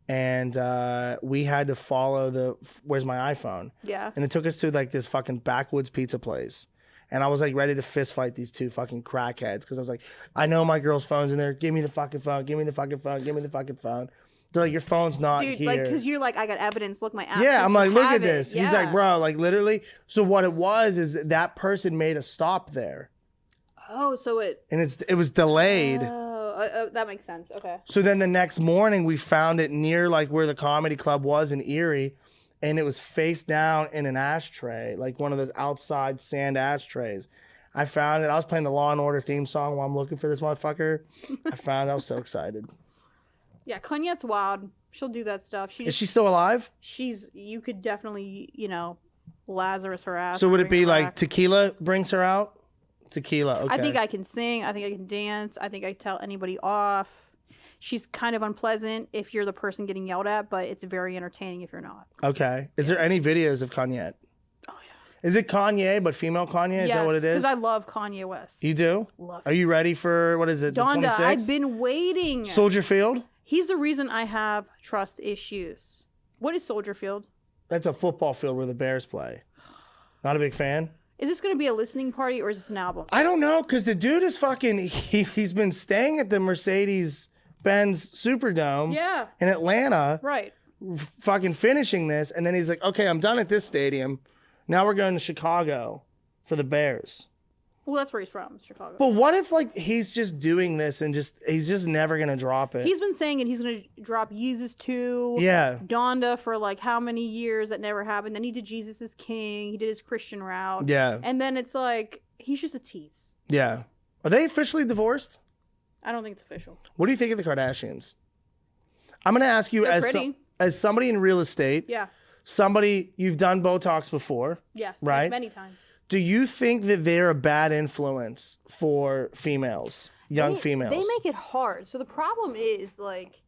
and we had to follow where's my iPhone? Yeah. And it took us to like this fucking backwoods pizza place. And I was like ready to fist fight these 2 fucking crackheads because I was like, I know my girl's phone's in there. Give me the fucking phone. Give me the fucking phone. Give me the fucking phone. They're like, your phone's not Dude, here. like, because you're like, I got evidence. Look, my app. Yeah, says I'm you like, look have at this. it. He's Yeah. like, bro, like literally. So what it was is that person made a stop there, Oh, so it. and it was delayed. Oh, that makes sense. Okay. So then the next morning we found it near like where the comedy club was in Erie, and it was face down in an ashtray, like one of those outside sand ashtrays. I found it. I was playing the Law and Order theme song while I'm looking for this motherfucker. I found it. I was so excited. Yeah, Kanyette's wild. She'll do that stuff. Is she still alive? You could definitely, Lazarus her ass. So would it bring be her like back. tequila brings her out? Tequila. Okay. I think I can sing. I think I can dance. I think I can tell anybody off. She's kind of unpleasant if you're the person getting yelled at, but it's very entertaining if you're not. Okay. Is there any videos of Kanyette? Oh, yeah. Is it Kanye, but female Kanye? Is that what it is? Because I love Kanye West. You do? Love Are you ready for, what is it, the Donda, 26th? I've been waiting. Soldier Field? He's the reason I have trust issues. What is Soldier Field? That's a football field where the Bears play. Not a big fan? Is this going to be a listening party or is this an album? I don't know, because the dude is fucking, he's been staying at the Mercedes-Benz Superdome in Atlanta. Right. Fucking finishing this, and then he's like, okay, I'm done at this stadium. Now we're going to Chicago for the Bears. Well, that's where he's from, Chicago. But what if like he's just doing this and he's just never gonna drop it? He's been saying it. He's gonna drop Yeezus 2. Yeah. Donda for like how many years that never happened. Then he did Jesus is King. He did his Christian route. Yeah. And then it's like he's just a tease. Yeah. Are they officially divorced? I don't think it's official. What do you think of the Kardashians? I'm gonna ask you as somebody in real estate. Yeah. Somebody you've done Botox before. Yes. Right. Many times. Do you think that they're a bad influence for females, young females? They make it hard. So the problem is like,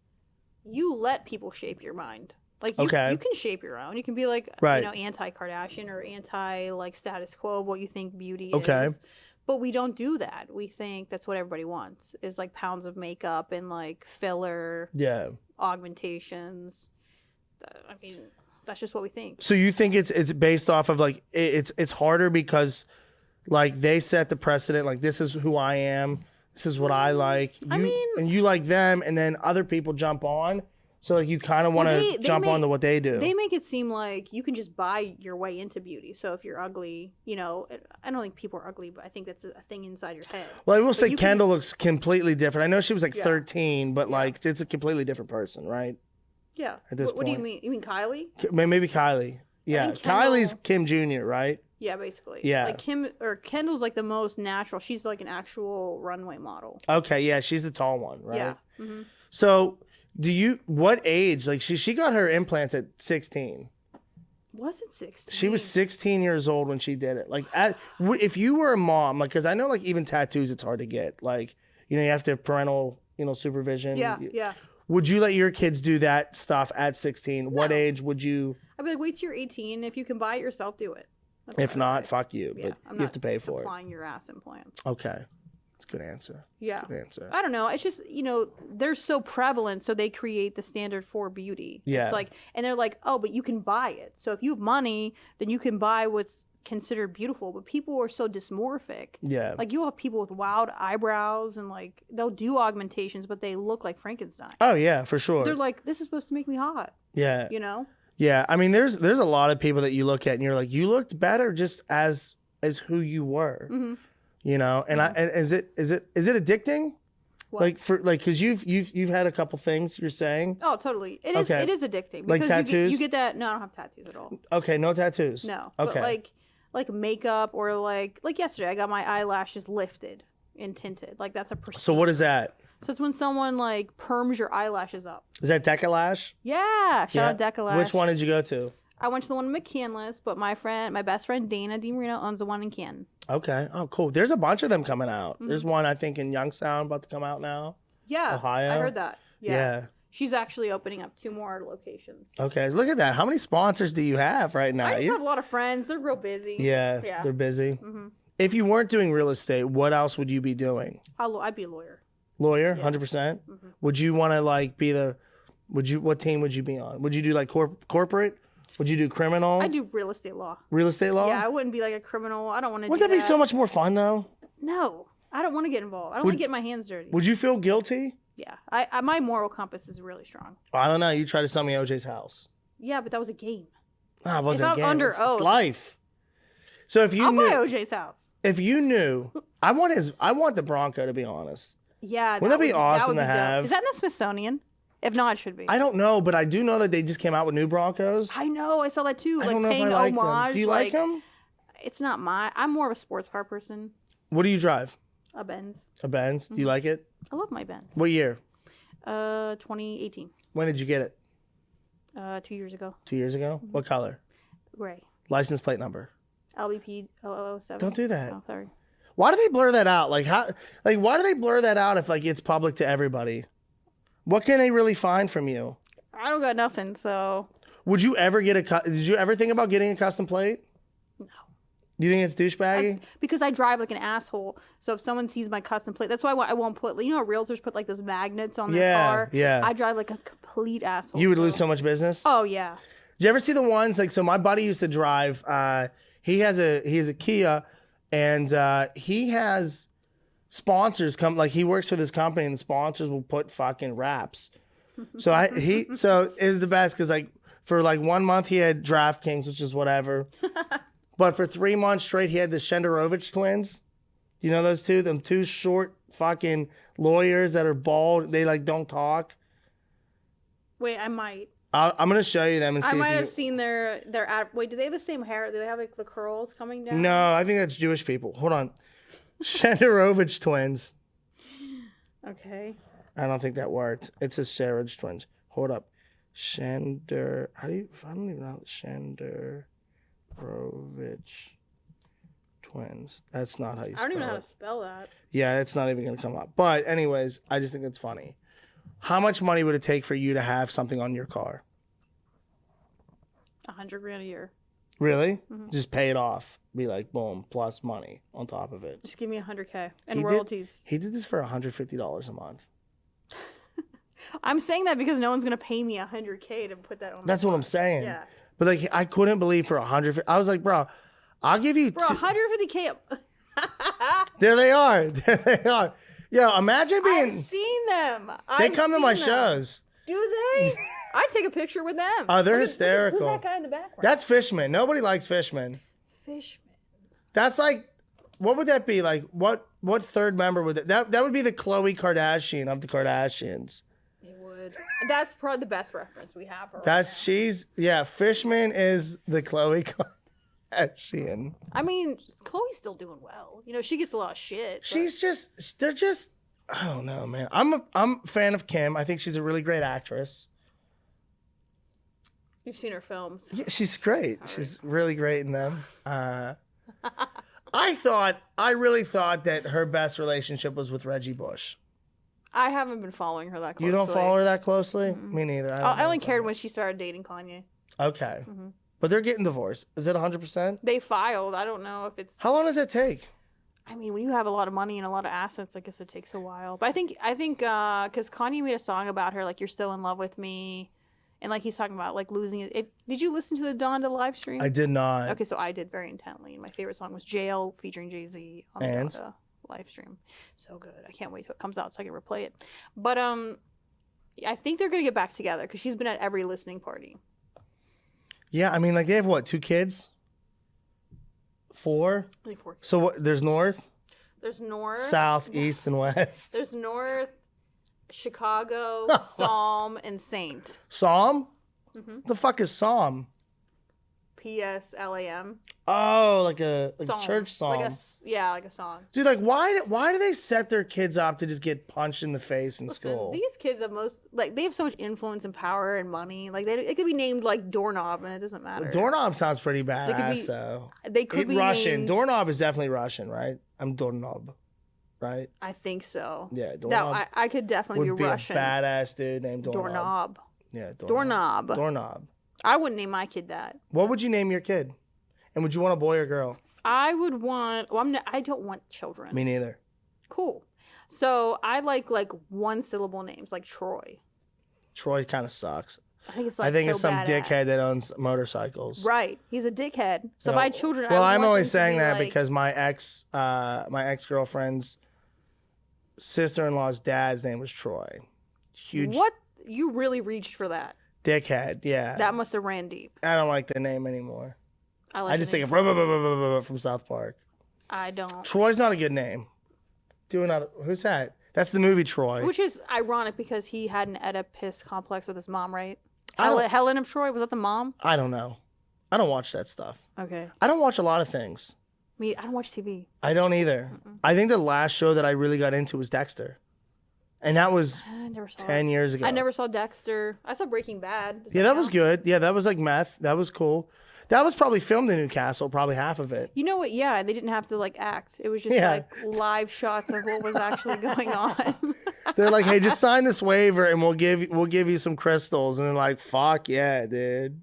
you let people shape your mind. Like you can shape your own. You can be like, anti-Kardashian or anti like status quo of what you think beauty is. But we don't do that. We think that's what everybody wants is like pounds of makeup and like filler, augmentations. I mean, that's just what we think. So you think it's based off of like it's harder because like they set the precedent, like this is who I am, this is what I like. And you like them, and then other people jump on. So like you kind of want to jump onto what they do. They make it seem like you can just buy your way into beauty. So if you're ugly, I don't think people are ugly, but I think that's a thing inside your head. Well, I will say Kendall looks completely different. I know she was like 13, but like it's a completely different person, right? Yeah. At this point. What do you mean? You mean Kylie? Maybe Kylie. Yeah. Kylie's Kim Jr., right? Yeah, basically. Yeah. Like Kendall's like the most natural. She's like an actual runway model. Okay, yeah, she's the tall one, right? Yeah. Mm-hmm. So, what age? Like she got her implants at 16. Was it 16? She was 16 years old when she did it. Like, if you were a mom, like, because I know, like, even tattoos, it's hard to get. Like, you have to have parental, supervision. Yeah, yeah. Would you let your kids do that stuff at 16? No. What age would you? I'd be like, wait till you're 18. If you can buy it yourself, do it. If not, fuck you. Yeah, but you have to pay for it. Supplying your ass implants. Okay. That's a good answer. Yeah. Good answer. I don't know. It's just, they're so prevalent, so they create the standard for beauty. Yeah. It's like, and they're like, oh, but you can buy it. So if you have money, then you can buy what's considered beautiful. But people are so dysmorphic. Yeah. Like you'll have people with wild eyebrows and like they'll do augmentations, but they look like Frankenstein. Oh yeah, for sure. They're like, this is supposed to make me hot. Yeah. Yeah. I mean, there's a lot of people that you look at and you're like, you looked better just as who you were. Mm-hmm. And is it addicting? What? Like because you've had a couple things you're saying. Oh, totally. It is. Okay. It is addicting. Like tattoos. You get that. No, I don't have tattoos at all. Okay, no tattoos. No. Okay. But like makeup or like yesterday, I got my eyelashes lifted and tinted. Like that's a procedure. So what is that? So it's when someone like perms your eyelashes up. Is that Decalash? Yeah. Shout out Decalash. Which one did you go to? I went to the one in McCandless, but my best friend Dana DiMarino owns the one in Canton. Okay. Oh, cool. There's a bunch of them coming out. Mm-hmm. There's one I think in Youngstown about to come out now. Yeah. Ohio. I heard that. Yeah. She's actually opening up 2 more locations. Okay. Look at that. How many sponsors do you have right now? I just have a lot of friends. They're real busy. Yeah. They're busy. Mm-hmm. If you weren't doing real estate, what else would you be doing? I'd be a lawyer. Lawyer, yeah. 100%. Mm-hmm. Would you want to like be what team would you be on? Would you do like corporate? Would you do criminal? I do real estate law. Real estate law? Yeah, I wouldn't be like a criminal. I don't want to. Wouldn't that be so much more fun though? No, I don't want to get involved. I don't want to get my hands dirty. Would you feel guilty? Yeah, I my moral compass is really strong. I don't know. You tried to sell me OJ's house. Yeah, but that was a game. No, it wasn't a game. Under oath. It's life. So if you I'll knew buy OJ's house. If you knew, I want the Bronco, to be honest. Yeah. Wouldn't that be awesome to have? Is that in the Smithsonian? If not, it should be. I don't know, but I do know that they just came out with new Broncos. I know. I saw that too. I don't know if I like them. Do you like them? It's not I'm more of a sports car person. What do you drive? A Benz. A Benz? Mm-hmm. Do you like it? I love my Benz. What year? 2018. When did you get it? 2 years ago. 2 years ago? Mm-hmm. What color? Gray. License plate number? LBP 0007. Don't do that. Oh, sorry. Why do they blur that out? Like how? Like why do they blur that out if like it's public to everybody? What can they really find from you? I don't got nothing, so. Would you ever get did you ever think about getting a custom plate? No. Do you think it's douchebaggy? Because I drive like an asshole. So if someone sees my custom plate, that's why I won't put, you know how realtors put like those magnets on their car? Yeah. I drive like a complete asshole. You would lose so much business? Oh, yeah. Did you ever see the ones, like, so my buddy used to drive, he has a Kia, and he has sponsors come, like he works for this company and the sponsors will put fucking wraps. So it's the best because like for like 1 month he had DraftKings, which is whatever. But for 3 months straight he had the Shenderovich twins. You know those two? Them two short fucking lawyers that are bald. They like don't talk. Wait, I might. I'm gonna show you them and see. I might have seen their ad. Wait, do they have the same hair? Do they have like the curls coming down? No, I think that's Jewish people. Hold on. Shenderovich twins. Okay. I don't think that worked. It says Sherridge twins. Hold up. I don't even know. Shenderovich twins. That's not how you spell it. I don't even know how to spell that. Yeah, it's not even going to come up. But anyways, I just think it's funny. How much money would it take for you to have something on your car? $100,000 a year. Really? Mm-hmm. Just pay it off. Be like, boom, plus money on top of it. Just give me $100,000 and royalties. He did this for $150 a month. I'm saying that because no one's gonna pay me $100,000 to put that on. That's what I'm saying. Yeah. But like, I couldn't believe for $150. I was like, bro, I'll give you. Bro, $150,000. There they are. There they are. Yo, imagine being. I've seen them. They come to my shows. Do they? I'd take a picture with them. Oh, they're hysterical. Who's that guy in the background? That's Fishman. Nobody likes Fishman. Fishman. That's like, what would that be? Like, what third member would that would be the Khloe Kardashian of the Kardashians. It would. That's probably the best reference we have. Fishman is the Khloe Kardashian. I mean, Chloe's still doing well. You know, she gets a lot of shit. They're just, I don't know, man. I'm a fan of Kim. I think she's a really great actress. You've seen her films. Yeah, she's great. She's really great in them. I really thought that her best relationship was with Reggie Bush. I haven't been following her that closely. You don't follow her that closely? Mm-hmm. Me neither. I only cared when she started dating Kanye. Okay. Mm-hmm. But they're getting divorced. Is it 100%? They filed. I don't know if it's... How long does that take? I mean, when you have a lot of money and a lot of assets, I guess it takes a while. But I think because Kanye made a song about her, like, "You're Still in Love with Me." And, like, he's talking about, like, losing it. Did you listen to the Donda live stream? I did not. Okay, so I did very intently. And my favorite song was Jail featuring Jay-Z on the Donda live stream. So good. I can't wait till it comes out so I can replay it. But I think they're going to get back together because she's been at every listening party. Yeah, I mean, like, they have, what, 2 kids? 4? I think 4 kids. So what? There's North? There's North. South, East, and West. There's North, Chicago, Psalm, and Saint. Psalm? Mm-hmm. The fuck is Psalm? PSLAM. Oh, like a church song. like a song. Dude, like why do they set their kids up to just get punched in the face in school? These kids have they have so much influence and power and money. Like it could be named like Doorknob and it doesn't matter. Doorknob sounds pretty badass though. They could be Russian. named... Doorknob is definitely Russian, right? I'm Doorknob, right? I think so. Yeah, Doorknob. No, I could definitely would be Russian. A badass dude named Doorknob. Yeah, Doorknob. Doorknob. I wouldn't name my kid that. What would you name your kid? And would you want a boy or girl? I would want. Well, I don't want children. Me neither. Cool. So I like one syllable names, like Troy. Troy kind of sucks. I think it's some badass. Dickhead that owns motorcycles. Right. He's a dickhead. So if I had children, well, I'm only saying that because my ex-girlfriend's sister-in-law's dad's name was Troy. Huge. What? You really reached for that. Dickhead, yeah. That must have ran deep. I don't like the name anymore. I just think of from South Park. I don't. Troy's not a good name. Do another. Who's that? That's the movie Troy. Which is ironic because he had an Oedipus complex with his mom, right? Helen of Troy, was that the mom? I don't know. I don't watch that stuff. Okay. I don't watch a lot of things. I don't watch TV. I don't either. Mm-mm. I think the last show that I really got into was Dexter. And that was 10 years ago. I never saw Dexter. I saw Breaking Bad. That was good. Yeah, that was like meth. That was cool. That was probably filmed in Newcastle, probably half of it. You know what? Yeah, they didn't have to like act. It was just like live shots of what was actually going on. They're like, hey, just sign this waiver and we'll give you some crystals. And then like, fuck yeah, dude.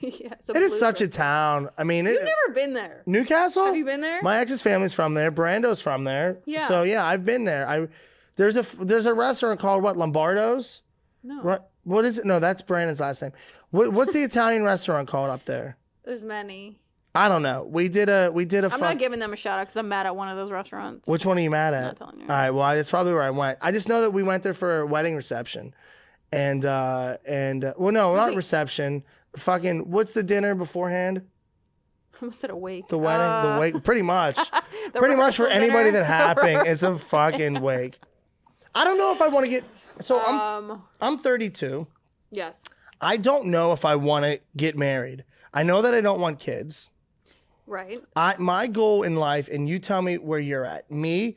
Yeah, it is such a town. I mean, you've never been there. Newcastle? Have you been there? My ex's family's from there. Brando's from there. Yeah. So yeah, I've been there. There's a restaurant called what? Lombardo's? No. What is it? No, that's Brandon's last name. What's the Italian restaurant called up there? There's many. I don't know. We did a. I'm not giving them a shout out because I'm mad at one of those restaurants. Which one are you mad at? I'm not telling you. All right. Well, that's probably where I went. I just know that we went there for a wedding reception, and well, no, not reception. Fucking, what's the dinner beforehand? I almost said a wake. The wedding, the wake, pretty much. Pretty much for anybody that happened, it's a fucking wake. I don't know if I want to get. So I'm 32. Yes. I don't know if I want to get married. I know that I don't want kids. Right. My goal in life, and you tell me where you're at. Me,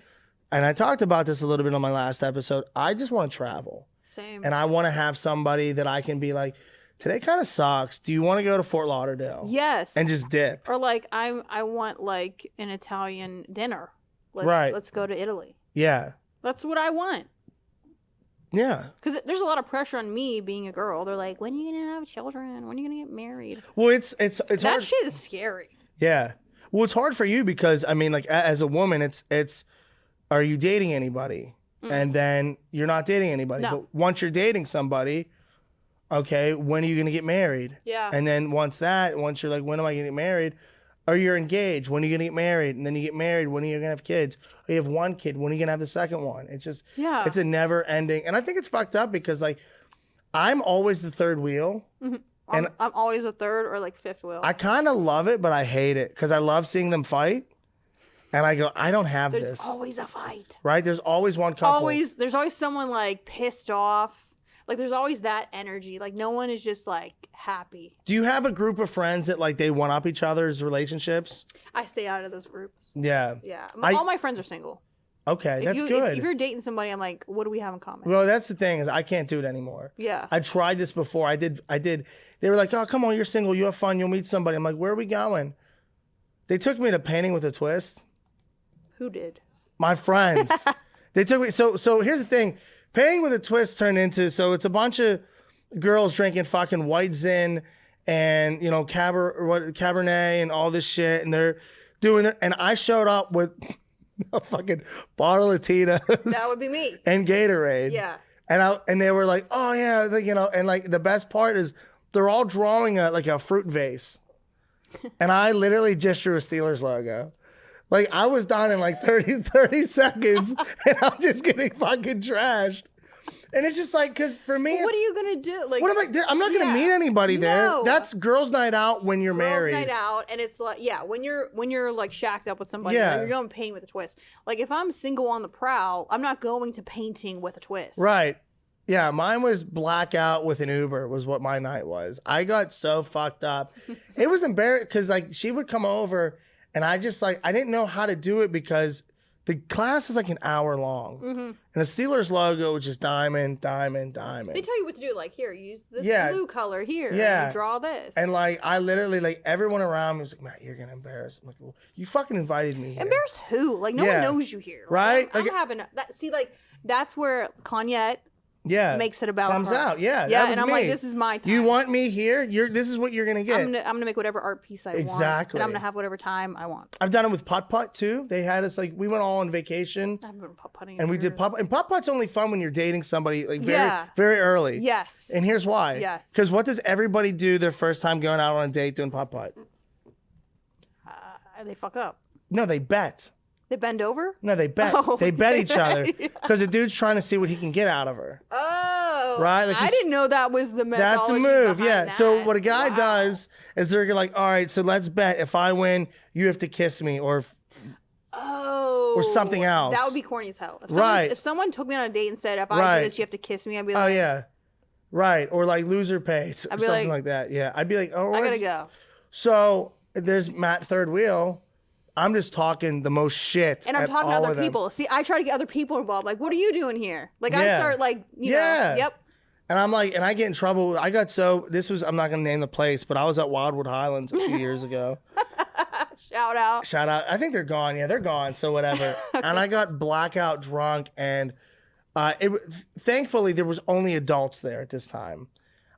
and I talked about this a little bit on my last episode. I just want to travel. Same. And I want to have somebody that I can be like, today kind of sucks. Do you want to go to Fort Lauderdale? Yes. And just dip. Or like I want like an Italian dinner. Let's go to Italy. Yeah. That's what I want. Yeah. Because there's a lot of pressure on me being a girl. They're like, when are you gonna have children? When are you gonna get married? Well, it's that hard. shit is scary. Yeah. Well, it's hard for you because I mean, like as a woman, it's are you dating anybody? And then you're not dating anybody. No. But once you're dating somebody, okay, when are you gonna get married? Yeah. And then once you're like, when am I gonna get married? Or you're engaged, when are you gonna get married? And then you get married, when are you gonna have kids? Or you have one kid, when are you gonna have the second one? It's just, it's a never ending. And I think it's fucked up because like, I'm always the third wheel. Mm-hmm. And I'm always a third or like fifth wheel. I kind of love it, but I hate it because I love seeing them fight. And I go, I don't have this. There's always a fight. Right? There's always one couple. There's always someone like pissed off. Like there's always that energy. Like no one is just like happy. Do you have a group of friends that like they one up each other's relationships? I stay out of those groups. Yeah. Yeah. All my friends are single. Okay, that's good. If you're dating somebody, I'm like, what do we have in common? Well, that's the thing is I can't do it anymore. Yeah. I tried this before. I did. They were like, oh, come on, you're single. You have fun. You'll meet somebody. I'm like, where are we going? They took me to Painting with a Twist. Who did? My friends. They took me. So here's the thing. Painting with a Twist turned into, so it's a bunch of girls drinking fucking White Zin and, you know, Cabernet and all this shit. And they're doing it. And I showed up with a fucking bottle of Tito's. That would be me. And Gatorade. Yeah. And they were like, oh yeah, like, you know, and like the best part is they're all drawing a fruit vase. And I literally just drew a Steelers logo. Like I was done in like 30 seconds and I'm just getting fucking trashed. And it's just like, cause for me, what are you gonna do? Like, what am I? I'm not gonna meet anybody there. That's girls' night out when you're married. Girls' night out, and it's like, yeah, when you're like shacked up with somebody, Yeah. you're going Painting with a Twist. Like if I'm single on the prowl, I'm not going to Painting with a Twist. Right. Yeah, mine was blackout with an Uber was what my night was. I got so fucked up. It was embarrassing because like she would come over and I just like, I didn't know how to do it because the class is like an hour long. Mm-hmm. And the Steelers logo was just diamond, diamond, diamond. They tell you what to do. Like, here, use this blue color here. Yeah. And draw this. And like, I literally, like everyone around me was like, Matt, you're going to embarrass. I'm like, well, you fucking invited me here. Embarrass who? Like, no one knows you here. Like, right? I'm having that. See, like, that's where Kanyette makes it about comes her. out. Yeah. Yeah. And I'm like, this is my time. You want me here? This is what you're going to get. I'm gonna make whatever art piece I want. Exactly. And I'm going to have whatever time I want. I've done it with putt-putt too. They had us like, we went all on vacation. I've been putt-putting. And we did putt-putt. And putt-putt's only fun when you're dating somebody like very early. Yes. And here's why. Yes. Because what does everybody do their first time going out on a date doing putt-putt? They fuck up. No, they bet. They bend over? No, they bet. Oh, they bet each other because the dude's trying to see what he can get out of her. Oh. Right? Like I didn't know that was the methodology. That's a move, yeah. That. So what a guy does is they're like, all right, so let's bet. If I win, you have to kiss me or something else. That would be corny as hell. Right. If someone took me on a date and said, if I do this, you have to kiss me, I'd be like, oh, yeah. Right. Or like loser pays or something like that. Yeah. I'd be like, oh, I gotta go. So there's Matt Third Wheel. I'm just talking the most shit. And I'm talking to other people. See, I try to get other people involved. Like, what are you doing here? Like, I start like, you know, yep. And I'm like, and I get in trouble. I'm not going to name the place, but I was at Wildwood Highlands a few years ago. Shout out. Shout out. I think they're gone. Yeah, they're gone. So whatever. Okay. And I got blackout drunk, and thankfully there was only adults there at this time.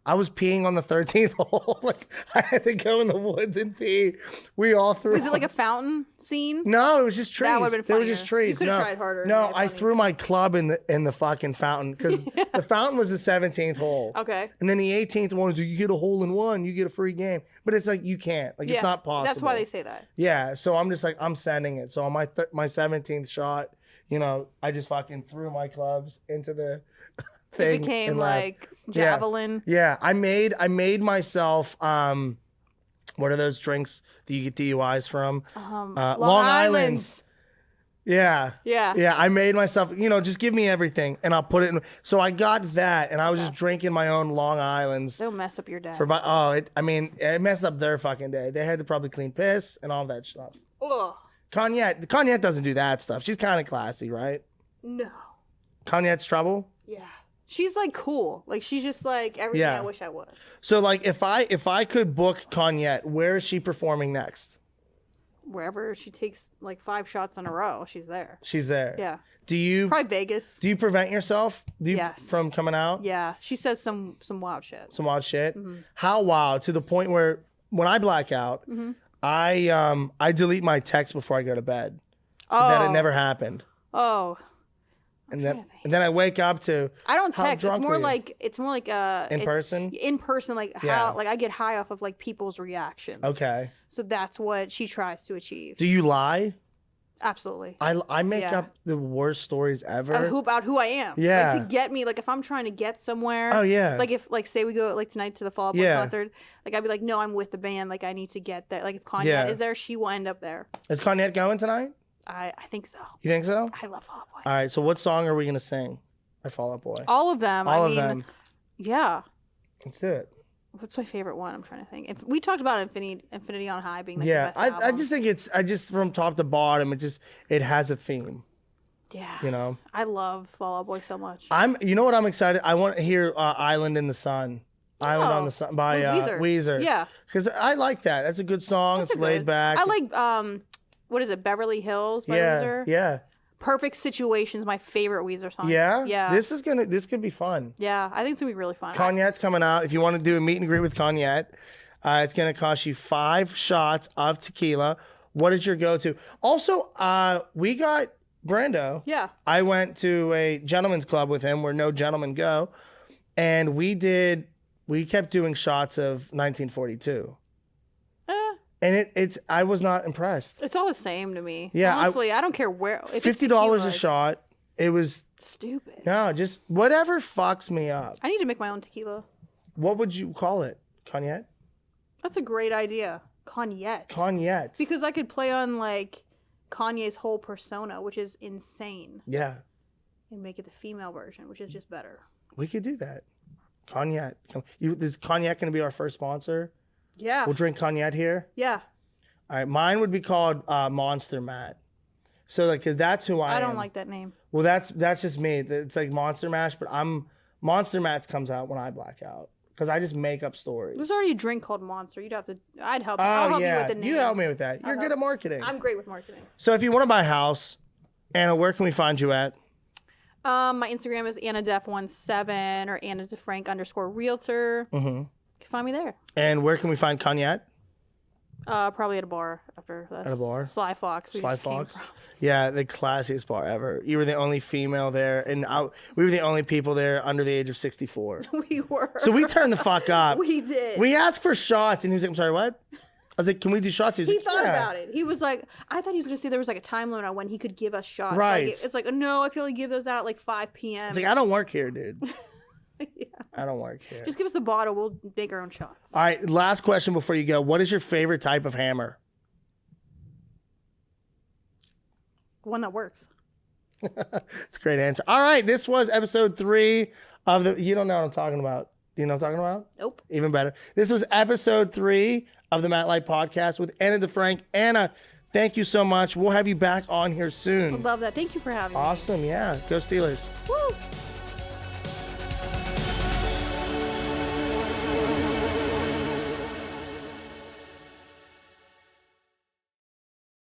I was peeing on the 13th hole. Like, I had to go in the woods and pee. We all threw. Was it like a fountain scene? No, it was just trees. That would have been They funnier. were just trees. You could have tried harder. No, I threw my club in the fucking fountain because the fountain was the 17th hole. Okay. And then the 18th one was, you get a hole in one, you get a free game. But it's like, you can't. Like, it's not possible. That's why they say that. Yeah. So I'm just like, I'm sending it. So on my 17th shot, you know, I just fucking threw my clubs into the thing. It became like javelin. Yeah. I made myself, what are those drinks that you get DUIs from? Long Island's. Yeah. Yeah. Yeah. I made myself, you know, just give me everything and I'll put it in. So I got that and I was just drinking my own Long Island's. They'll mess up your day. It messed up their fucking day. They had to probably clean piss and all that stuff. Ugh. Kanyette doesn't do that stuff. She's kind of classy, right? No. Kanyette's trouble? Yeah. She's like cool. Like she's just like everything I wish I was. So like if I could book Kanyette, where is she performing next? Wherever she takes like 5 shots in a row, she's there. She's there. Yeah. Do you probably Vegas? Do you prevent yourself Yes. from coming out? Yeah. She says some wild shit. Some wild shit? Mm-hmm. How wild? To the point where when I black out, I delete my text before I go to bed. So that it never happened. Oh. And then I wake up to I don't text. It's more like in person. In person, like how like I get high off of like people's reactions. Okay. So that's what she tries to achieve. Do you lie? Absolutely. I make up the worst stories ever. About who I am. Yeah. Like to get me, like if I'm trying to get somewhere. Oh yeah. Like if say we go like tonight to the Fall Out Boy concert, like I'd be like, no, I'm with the band. Like I need to get there. Like if Kanye is there, she will end up there. Is Kanyette going tonight? I think so. You think so? I love Fall Out Boy. All right. So what song are we gonna sing at Fall Out Boy? All of them. All of them. Yeah. Let's do it. What's my favorite one? I'm trying to think. If we talked about Infinity on High being like the best album. I just think from top to bottom, it has a theme. Yeah. You know. I love Fall Out Boy so much. You know what I'm excited? I want to hear Island in the Sun. Island on the Sun by Weezer. Yeah. Because I like that. That's a good song. It's laid back. I like what is it? Beverly Hills by Weezer. Yeah. Perfect Situation's my favorite Weezer song. Yeah? Yeah. This could be fun. Yeah, I think it's gonna be really fun. Kanyette's coming out. If you want to do a meet and greet with Kanyette, it's gonna cost you 5 shots of tequila. What is your go-to? Also, we got Brando. Yeah. I went to a gentleman's club with him where no gentlemen go. And we kept doing shots of 1942. And I was not impressed. It's all the same to me. Yeah, honestly, I don't care where. $50 a shot. It was stupid. No, just whatever fucks me up. I need to make my own tequila. What would you call it? Kanyette? That's a great idea. Kanyette. Kanyette. Because I could play on like Kanye's whole persona, which is insane. Yeah. And make it the female version, which is just better. We could do that. Kanyette. Is Kanyette going to be our first sponsor? Yeah. We'll drink Kanyette here? Yeah. All right. Mine would be called Monster Matt. So, like, cause that's who I am. I don't like that name. Well, that's just me. It's like Monster Mash, but Monster Matt's comes out when I black out. Because I just make up stories. There's already a drink called Monster. I'd help you. I'll help you with the name. You help me with that. You're good at marketing. I'm great with marketing. So if you want to buy a house, Anna, where can we find you at? My Instagram is AnnaDef17 or Anna DeFrank _realtor. Mm-hmm. You can find me there. And where can we find Kanyette? Probably at a bar after that. At a bar? Sly Fox. Sly Fox? Yeah, the classiest bar ever. You were the only female there, and we were the only people there under the age of 64. We were. So we turned the fuck up. We did. We asked for shots, and he was like, I'm sorry, what? I was like, can we do shots? He thought about it. He was like, I thought he was going to say there was like a time limit on when he could give us shots. Right. Like, it's like, no, I can only give those out at like 5 p.m. It's like, I don't work here, dude. Yeah. I don't work here. Just give us the bottle. We'll make our own shots. All right. Last question before you go. What is your favorite type of hammer? One that works. It's a great answer. All right. This was episode 3 of the... You don't know what I'm talking about. Do you know what I'm talking about? Nope. Even better. This was episode 3 of the Matt Light Podcast with Anna DeFrank. Anna, thank you so much. We'll have you back on here soon. I love that. Thank you for having me. Awesome. Yeah. Go Steelers. Woo!